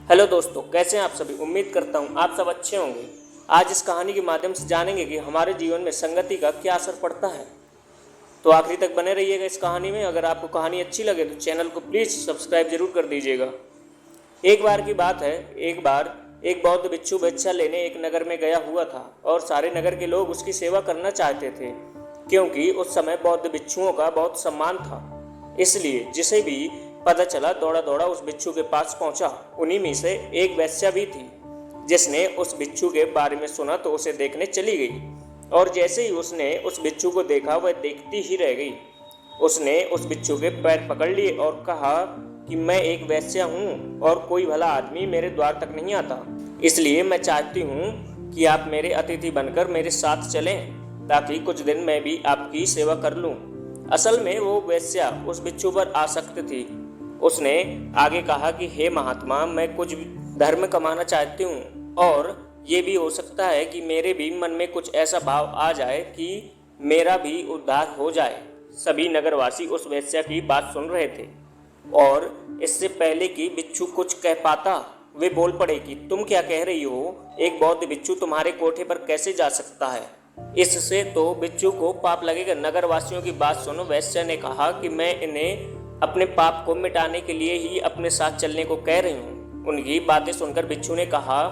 Hello दोस्तों, कैसे हैं आप सभी। उम्मीद करता हूं आप सब अच्छे होंगे। आज इस कहानी के माध्यम से जानेंगे कि हमारे जीवन में संगति का क्या असर पड़ता है। तो आखिरी तक बने रहिएगा इस कहानी में। अगर आपको कहानी अच्छी लगे तो चैनल को प्लीज़ सब्सक्राइब जरूर कर दीजिएगा। एक बार की बात है, एक बार एक बौद्ध भिक्षु भिक्षा लेने एक नगर में गया हुआ था और सारे नगर के लोग उसकी सेवा करना चाहते थे, क्योंकि उस समय बौद्ध भिक्षुओं का बहुत सम्मान था। इसलिए जिसे भी पता चला दौड़ा दौड़ा उस भिक्षु के पास पहुंचा। उन्हीं में से एक वेश्या भी थी, जिसने उस भिक्षु के बारे में सुना तो उसे देखने चली गई। और जैसे ही उसने उस भिक्षु को देखा, वह देखती ही रह गई। उसने उस भिक्षु के पैर पकड़ लिए और कहा कि मैं एक वेश्या हूँ और कोई भला आदमी मेरे द्वार तक नहीं आता, इसलिए मैं चाहती हूँ कि आप मेरे अतिथि बनकर मेरे साथ चलें, ताकि कुछ दिन मैं भी आपकी सेवा कर लूँ। असल में वो वेश्या उस भिक्षु पर आसक्त थी। उसने आगे कहा कि हे महात्मा, मैं कुछ धर्म कमाना चाहती हूँ और ये भी हो सकता है कि मेरे भी मन में कुछ ऐसा भाव आ जाए कि मेरा भी उद्धार हो जाए। सभी नगरवासी उस वेश्या की बात सुन रहे थे और इससे पहले कि भिक्षु कुछ कह पाता, वे बोल पड़े कि तुम क्या कह रही हो? एक बौद्ध भिक्षु तुम्हारे कोठे पर कैसे जा सकता है? इससे तो भिक्षु को पाप लगेगा। नगरवासियों की बात सुनो, वेश्या ने कहा कि मैं इन्हें अपने पाप को मिटाने के लिए ही अपने साथ चलने को कह रही हूँ। उनकी बातें सुनकर भिक्षु ने कहा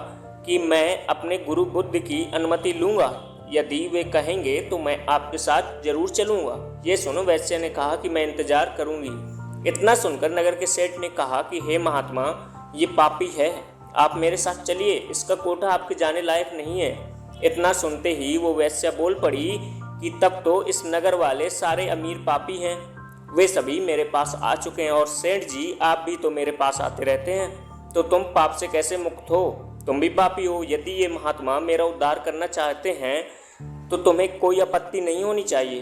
कि मैं अपने गुरु बुद्ध की अनुमति लूंगा। यदि वे कहेंगे तो मैं आपके साथ जरूर चलूंगा। ये सुनो, वेश्या ने कहा कि मैं इंतजार करूंगी। इतना सुनकर नगर के सेठ ने कहा कि हे महात्मा, ये पापी है, आप मेरे साथ चलिए, इसका कोठा आपके जाने लायक नहीं है। इतना सुनते ही वो वेश्या बोल पड़ी कि तब तो इस नगर वाले सारे अमीर पापी हैं। वे सभी मेरे पास आ चुके हैं और सेठ जी, आप भी तो मेरे पास आते रहते हैं, तो तुम पाप से कैसे मुक्त हो? तुम भी पापी हो। यदि ये महात्मा मेरा उद्धार करना चाहते हैं तो तुम्हें कोई आपत्ति नहीं होनी चाहिए।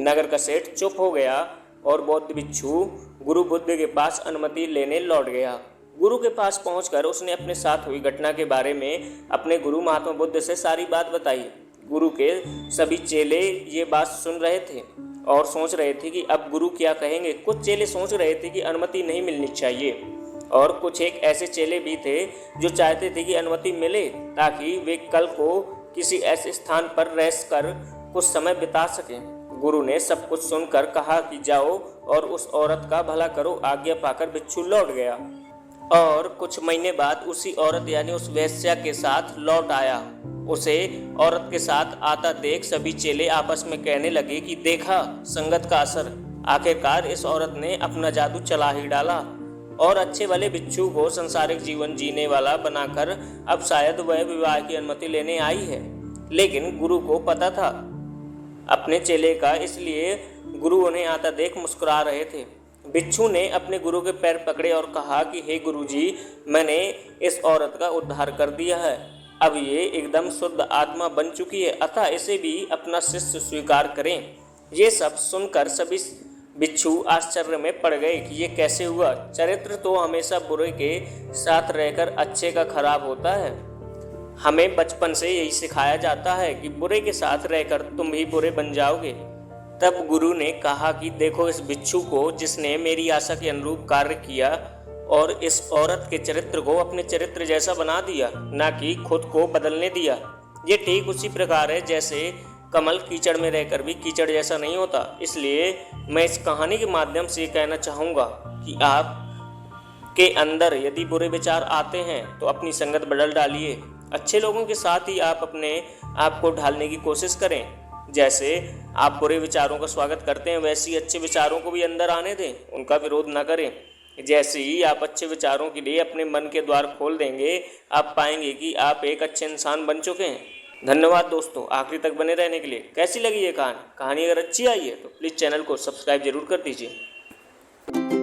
नगर का सेठ चुप हो गया और बौद्ध भिक्षु गुरु बुद्ध के पास अनुमति लेने लौट गया। गुरु के पास पहुंचकर उसने अपने साथ हुई घटना के बारे में अपने गुरु महात्मा बुद्ध से सारी बात बताई। गुरु के सभी चेले ये बात सुन रहे थे और सोच रहे थे कि अब गुरु क्या कहेंगे। कुछ चेले सोच रहे थे कि अनुमति नहीं मिलनी चाहिए और कुछ एक ऐसे चेले भी थे जो चाहते थे कि अनुमति मिले, ताकि वे कल को किसी ऐसे स्थान पर रह कर कुछ समय बिता सकें। गुरु ने सब कुछ सुनकर कहा कि जाओ और उस औरत का भला करो। आज्ञा पाकर भिक्षु लौट गया और कुछ महीने बाद उसी औरत यानी उस वेश्या के साथ लौट आया। उसे औरत के साथ आता देख सभी चेले आपस में कहने लगे कि देखा, संगत का असर। आखिरकार इस औरत ने अपना जादू चला ही डाला और अच्छे वाले भिक्षु को संसारिक जीवन जीने वाला बनाकर अब शायद वह विवाह की अनुमति लेने आई है। लेकिन गुरु को पता था अपने चेले का, इसलिए गुरु उन्हें आता देख मुस्कुरा रहे थे। भिक्षु ने अपने गुरु के पैर पकड़े और कहा कि हे गुरुजी, मैंने इस औरत का उद्धार कर दिया है। अब ये एकदम शुद्ध आत्मा बन चुकी है, अतः इसे भी अपना शिष्य स्वीकार करें। ये सब सुनकर सभी भिक्षु आश्चर्य में पड़ गए कि ये कैसे हुआ। चरित्र तो हमेशा बुरे के साथ रहकर अच्छे का खराब होता है। हमें बचपन से यही सिखाया जाता है कि बुरे के साथ रहकर तुम भी बुरे बन जाओगे। तब गुरु ने कहा कि देखो इस भिक्षु को, जिसने मेरी आशा के अनुरूप कार्य किया और इस औरत के चरित्र को अपने चरित्र जैसा बना दिया, ना कि खुद को बदलने दिया। ये ठीक उसी प्रकार है जैसे कमल कीचड़ में रहकर भी कीचड़ जैसा नहीं होता। इसलिए मैं इस कहानी के माध्यम से कहना चाहूँगा कि आप के अंदर यदि बुरे विचार आते हैं तो अपनी संगत बदल डालिए। अच्छे लोगों के साथ ही आप अपने आप को ढालने की कोशिश करें। जैसे आप बुरे विचारों का स्वागत करते हैं, वैसे ही अच्छे विचारों को भी अंदर आने दें, उनका विरोध न करें। जैसे ही आप अच्छे विचारों के लिए अपने मन के द्वार खोल देंगे, आप पाएंगे कि आप एक अच्छे इंसान बन चुके हैं। धन्यवाद दोस्तों, आखिरी तक बने रहने के लिए। कैसी लगी ये कहानी? अगर अच्छी आई है तो प्लीज़ चैनल को सब्सक्राइब जरूर कर दीजिए।